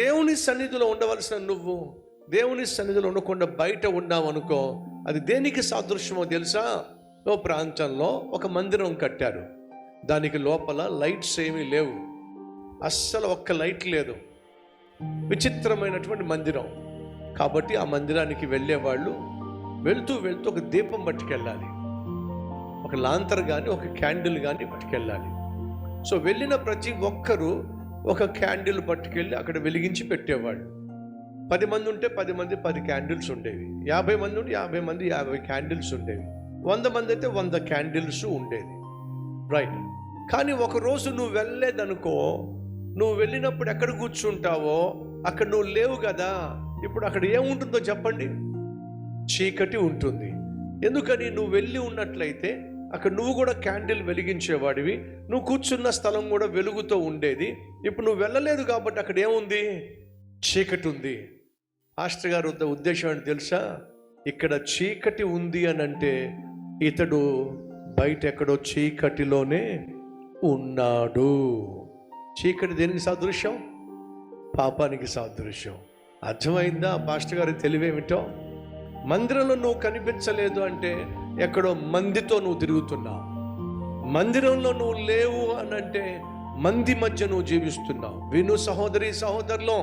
దేవుని సన్నిధిలో ఉండవలసిన నువ్వు దేవుని సన్నిధిలో ఉండకుండా బయట ఉన్నావు అనుకో, అది దేనికి సాదృశ్యమో తెలుసా? ఓ ప్రాంతంలో ఒక మందిరం కట్టారు. దానికి లోపల లైట్స్ ఏమీ లేవు, అస్సలు ఒక్క లైట్ లేదు. విచిత్రమైనటువంటి మందిరం. కాబట్టి ఆ మందిరానికి వెళ్ళేవాళ్ళు వెళ్తూ వెళ్తూ ఒక దీపం పట్టుకెళ్ళాలి, ఒక లాంతర్ కానీ ఒక క్యాండిల్ కానీ పట్టుకెళ్ళాలి. సో వెళ్ళిన ప్రతి ఒక్కరూ ఒక క్యాండిల్ పట్టుకెళ్ళి అక్కడ వెలిగించి పెట్టేవాళ్ళు. 10 మంది ఉంటే 10 మంది 10 క్యాండిల్స్ ఉండేవి, 50 మంది ఉంటే 50 మంది 50 క్యాండిల్స్ ఉండేవి, 100 మంది అయితే 100 క్యాండిల్స్ ఉండేది. రైట్. కానీ ఒకరోజు నువ్వు వెళ్ళలేదనుకో, నువ్వు వెళ్ళినప్పుడు ఎక్కడ కూర్చుంటావో అక్కడ నువ్వు లేవు కదా. ఇప్పుడు అక్కడ ఏముంటుందో చెప్పండి? చీకటి ఉంటుంది. ఎందుకని? నువ్వు వెళ్ళి ఉన్నట్లయితే అక్కడ నువ్వు కూడా క్యాండిల్ వెలిగించేవాడివి, నువ్వు కూర్చున్న స్థలం కూడా వెలుగుతో ఉండేది. ఇప్పుడు నువ్వు వెళ్ళలేదు కాబట్టి అక్కడ ఏముంది? చీకటి ఉంది. పాస్టర్ గారు ఉద్దేశం ఏంటి తెలుసా? ఇక్కడ చీకటి ఉంది అని అంటే ఇతడు బయట ఎక్కడో చీకటిలోనే ఉన్నాడు. చీకటి దేనికి సాదృశ్యం? పాపానికి సాదృశ్యం. అర్థమైందా పాస్టర్ గారి తెలివేమిటో? మందిరంలో నువ్వు కనిపించలేదు అంటే ఎక్కడో మందితో నువ్వు తిరుగుతున్నావు. మందిరంలో నువ్వు లేవు అని అంటే మంది మధ్య నువ్వు జీవిస్తున్నావు. విను సహోదరి సహోదరులో,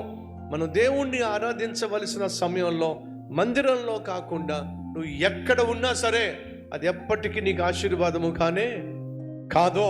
మనం దేవుణ్ణి ఆరాధించవలసిన సమయంలో మందిరంలో కాకుండా నువ్వు ఎక్కడ ఉన్నా సరే అది ఎప్పటికీ నీకు ఆశీర్వాదము కానే కాదో.